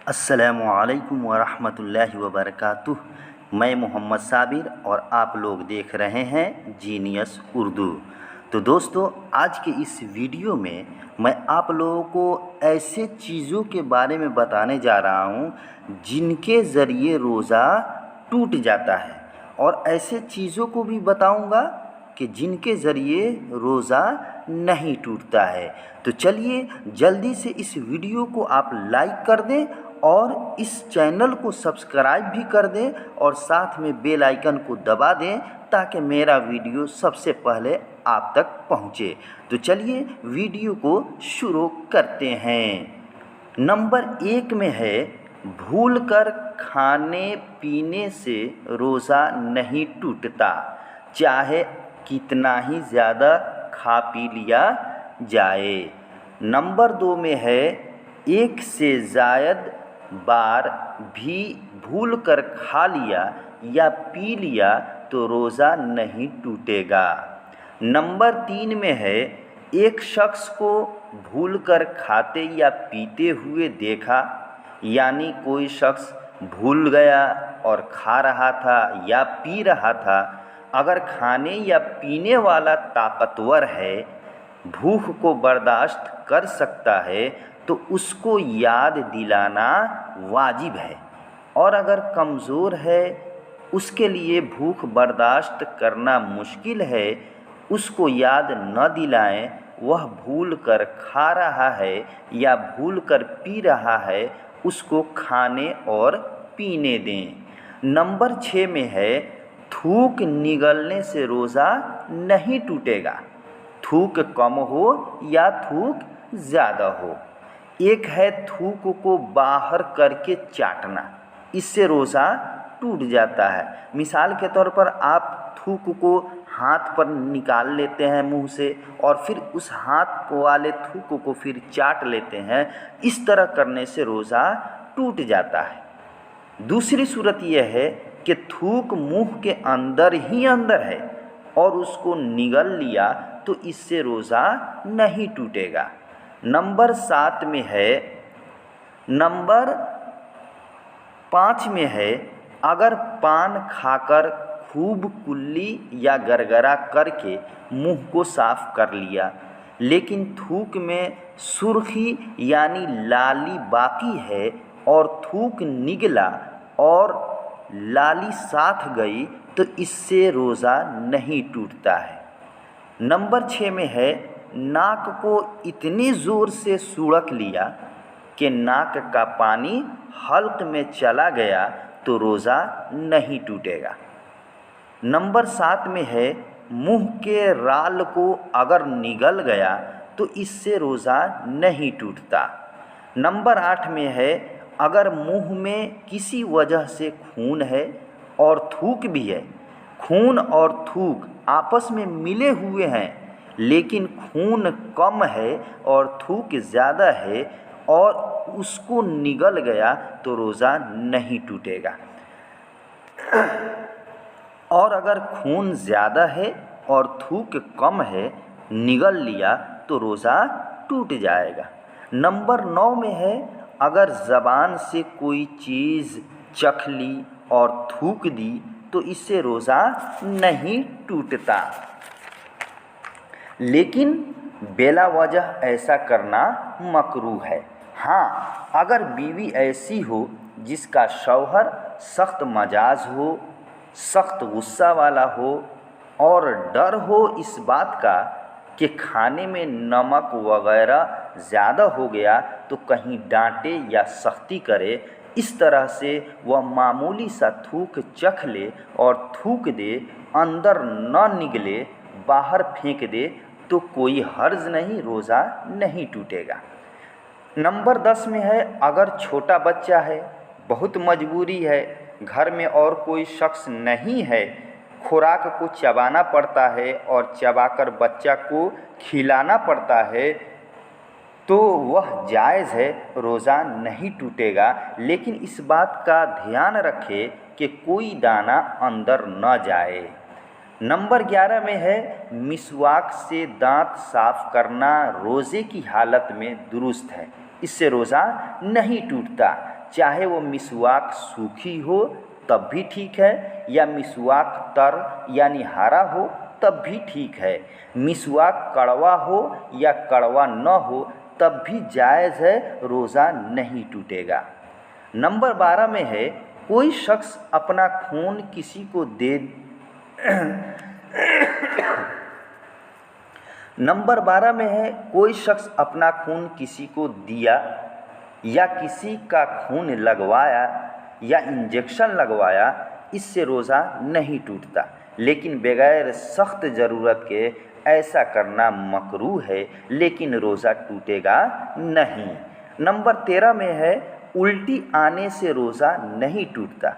अस्सलामुअलैकुम वरहमतुल्लाहि वबरकातुह। मैं मोहम्मद साबिर और आप लोग देख रहे हैं जीनियस उर्दू। तो दोस्तों, आज के इस वीडियो में मैं आप लोगों को ऐसे चीज़ों के बारे में बताने जा रहा हूँ जिनके ज़रिए रोज़ा टूट जाता है, और ऐसे चीज़ों को भी बताऊँगा कि जिनके ज़रिए रोज़ा नहीं टूटता है। तो चलिए जल्दी से इस वीडियो को आप लाइक कर दें और इस चैनल को सब्सक्राइब भी कर दें और साथ में बेल आइकन को दबा दें ताकि मेरा वीडियो सबसे पहले आप तक पहुँचे। तो चलिए वीडियो को शुरू करते हैं। नंबर 1 में है, भूलकर खाने पीने से रोज़ा नहीं टूटता, चाहे कितना ही ज़्यादा खा पी लिया जाए। नंबर 2 में है, एक से ज़ायद बार भी भूलकर खा लिया या पी लिया तो रोज़ा नहीं टूटेगा। नंबर 3 में है, एक शख्स को भूलकर खाते या पीते हुए देखा, यानी कोई शख्स भूल गया और खा रहा था या पी रहा था। अगर खाने या पीने वाला ताकतवर है, भूख को बर्दाश्त कर सकता है, तो उसको याद दिलाना वाजिब है, और अगर कमज़ोर है, उसके लिए भूख बर्दाश्त करना मुश्किल है, उसको याद न दिलाएं। वह भूल कर खा रहा है या भूल कर पी रहा है, उसको खाने और पीने दें। नंबर 6 में है, थूक निगलने से रोज़ा नहीं टूटेगा, थूक कम हो या थूक ज़्यादा हो। एक है थूक को बाहर करके चाटना, इससे रोज़ा टूट जाता है। मिसाल के तौर पर आप थूक को हाथ पर निकाल लेते हैं मुंह से और फिर उस हाथ वाले थूक को फिर चाट लेते हैं। इस तरह करने से रोज़ा टूट जाता है। दूसरी सूरत यह है कि थूक मुंह के अंदर ही अंदर है और उसको निगल लिया, तो इससे रोज़ा नहीं टूटेगा। नंबर 7 में है, नंबर 5 में है, अगर पान खाकर खूब कुल्ली या गरगरा करके मुंह को साफ कर लिया, लेकिन थूक में सुर्खी यानी लाली बाकी है और थूक निगला और लाली साथ गई, तो इससे रोज़ा नहीं टूटता है। नंबर 6 में है, नाक को इतनी ज़ोर से सुड़क लिया कि नाक का पानी हल्क में चला गया, तो रोज़ा नहीं टूटेगा। नंबर 7 में है, मुंह के राल को अगर निगल गया तो इससे रोज़ा नहीं टूटता। नंबर 8 में है, अगर मुंह में किसी वजह से खून है और थूक भी है, खून और थूक आपस में मिले हुए हैं, लेकिन खून कम है और थूक ज़्यादा है और उसको निगल गया, तो रोज़ा नहीं टूटेगा। और अगर खून ज़्यादा है और थूक कम है, निगल लिया, तो रोज़ा टूट जाएगा। नंबर 9 में है, अगर ज़बान से कोई चीज़ चख ली और थूक दी, तो इससे रोज़ा नहीं टूटता, लेकिन बेला वजह ऐसा करना मकरूह है। हाँ, अगर बीवी ऐसी हो जिसका शौहर सख्त मजाज हो, सख्त गुस्सा वाला हो और डर हो इस बात का कि खाने में नमक वगैरह ज़्यादा हो गया तो कहीं डांटे या सख्ती करे, इस तरह से वह मामूली सा थूक चख ले और थूक दे, अंदर न निगले, बाहर फेंक दे, तो कोई हर्ज नहीं, रोज़ा नहीं टूटेगा। नंबर 10 में है, अगर छोटा बच्चा है, बहुत मजबूरी है, घर में और कोई शख्स नहीं है, खुराक को चबाना पड़ता है और चबाकर बच्चा को खिलाना पड़ता है, तो वह जायज़ है, रोज़ा नहीं टूटेगा। लेकिन इस बात का ध्यान रखें कि कोई दाना अंदर न जाए। नंबर 11 में है, मिसवाक से दांत साफ करना रोज़े की हालत में दुरुस्त है, इससे रोज़ा नहीं टूटता। चाहे वो मिसवाक सूखी हो तब भी ठीक है, या मिसवाक तर यानी हरा हो तब भी ठीक है, मिसवाक कड़वा हो या कड़वा न हो तब भी जायज़ है, रोज़ा नहीं टूटेगा। नंबर 12 में है, कोई शख्स अपना खून किसी को दे नंबर 12 में है, कोई शख्स अपना खून किसी को दिया या किसी का खून लगवाया या इंजेक्शन लगवाया, इससे रोज़ा नहीं टूटता, लेकिन बग़ैर सख्त ज़रूरत के ऐसा करना मकरूह है, लेकिन रोज़ा टूटेगा नहीं। नंबर 13 में है, उल्टी आने से रोज़ा नहीं टूटता।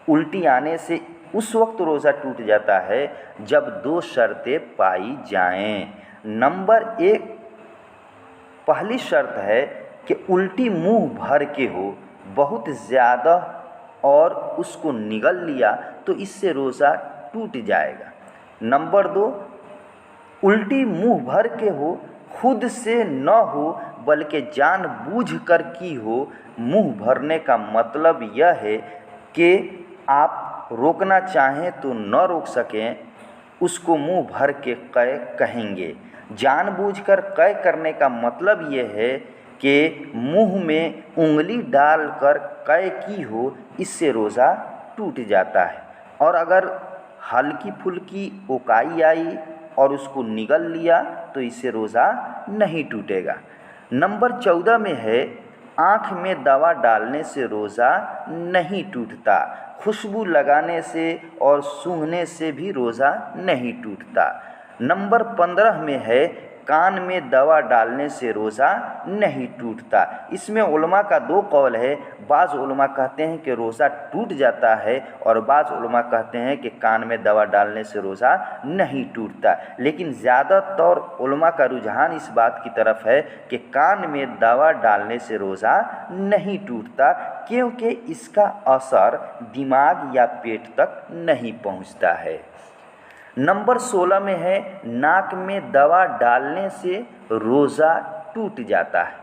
उल्टी आने से उस वक्त रोज़ा टूट जाता है जब 2 शर्तें पाई जाएं। नंबर 1, पहली शर्त है कि उल्टी मुंह भर के हो, बहुत ज़्यादा और उसको निगल लिया तो इससे रोज़ा टूट जाएगा। नंबर 2, उल्टी मुंह भर के हो, खुद से न हो बल्कि जानबूझकर की हो। मुंह भरने का मतलब यह है कि आप रोकना चाहें तो न रोक सकें, उसको मुंह भर के कै कहेंगे। जानबूझकर कै करने का मतलब ये है कि मुंह में उंगली डालकर कै की हो, इससे रोज़ा टूट जाता है। और अगर हल्की फुल्की ओकाई आई और उसको निगल लिया तो इससे रोज़ा नहीं टूटेगा। नंबर 14 में है, आँख में दवा डालने से रोज़ा नहीं टूटता। खुशबू लगाने से और सूंघने से भी रोज़ा नहीं टूटता। नंबर 15 में है, कान में दवा डालने से रोज़ा नहीं टूटता। इसमें उलमा का 2 कौल है। बाज़ उलमा कहते हैं कि रोज़ा टूट जाता है और बाज़ उलमा कहते हैं कि कान में दवा डालने से रोज़ा नहीं टूटता। लेकिन ज़्यादातर उलमा का रुझान इस बात की तरफ है कि कान में दवा डालने से रोज़ा नहीं टूटता, क्योंकि इसका असर दिमाग या पेट तक नहीं पहुंचता है। नंबर 16 में है, नाक में दवा डालने से रोज़ा टूट जाता है,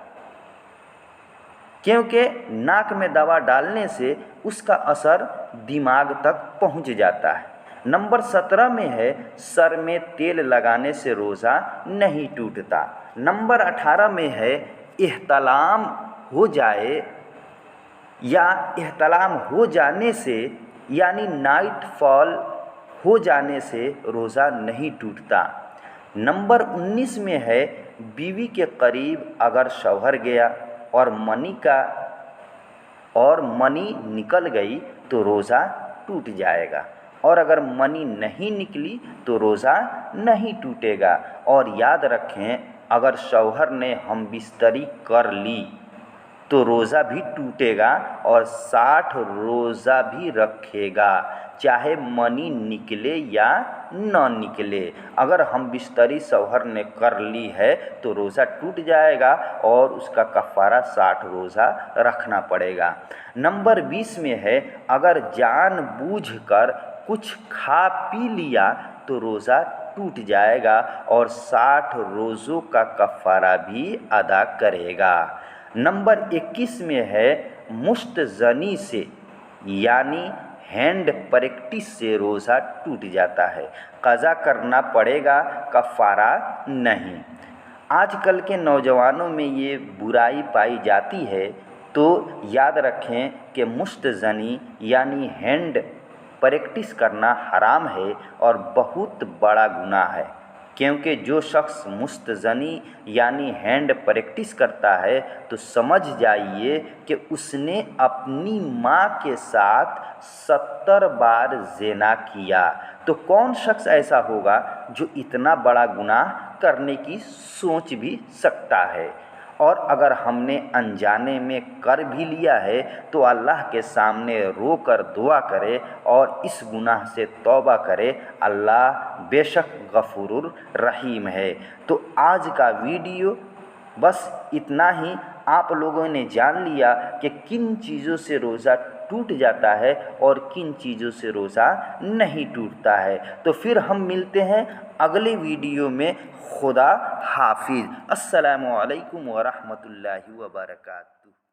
क्योंकि नाक में दवा डालने से उसका असर दिमाग तक पहुंच जाता है। नंबर 17 में है, सर में तेल लगाने से रोज़ा नहीं टूटता। नंबर 18 में है, इह्तिलाम हो जाए या इह्तिलाम हो जाने से यानी नाइट फॉल हो जाने से रोज़ा नहीं टूटता। नंबर 19 में है, बीवी के करीब अगर शौहर गया और मनी निकल गई तो रोज़ा टूट जाएगा, और अगर मनी नहीं निकली तो रोज़ा नहीं टूटेगा। और याद रखें, अगर शौहर ने हम बिस्तरी कर ली तो रोज़ा भी टूटेगा और 60 रोज़ा भी रखेगा, चाहे मनी निकले या न निकले। अगर हम बिस्तरी शौहर ने कर ली है तो रोज़ा टूट जाएगा और उसका कफ़ारा 60 रोज़ा रखना पड़ेगा। नंबर 20 में है, अगर जानबूझकर कुछ खा पी लिया तो रोज़ा टूट जाएगा और 60 रोज़ों का कफ़ारा भी अदा करेगा। नंबर 21 में है, मुस्तज़नी से यानी हैंड प्रैक्टिस से रोज़ा टूट जाता है, क़ज़ा करना पड़ेगा, कफ़ारा नहीं। आजकल के नौजवानों में ये बुराई पाई जाती है, तो याद रखें कि मुस्तज़नी यानी हैंड प्रैक्टिस करना हराम है और बहुत बड़ा गुनाह है, क्योंकि जो शख्स मुस्तज़नी यानी हैंड प्रैक्टिस करता है तो समझ जाइए कि उसने अपनी माँ के साथ 70 बार ज़िना किया। तो कौन शख्स ऐसा होगा जो इतना बड़ा गुनाह करने की सोच भी सकता है। और अगर हमने अनजाने में कर भी लिया है तो अल्लाह के सामने रोकर दुआ करे और इस गुनाह से तौबा करे। अल्लाह बेशक गफूरुर रहीम है। तो आज का वीडियो बस इतना ही। आप लोगों ने जान लिया कि किन चीज़ों से रोज़ा टूट जाता है और किन चीज़ों से रोज़ा नहीं टूटता है। तो फिर हम मिलते हैं अगले वीडियो में। खुदा हाफिज़। अस्सलामु अलैकुम व रहमतुल्लाहि व बरकातुहू।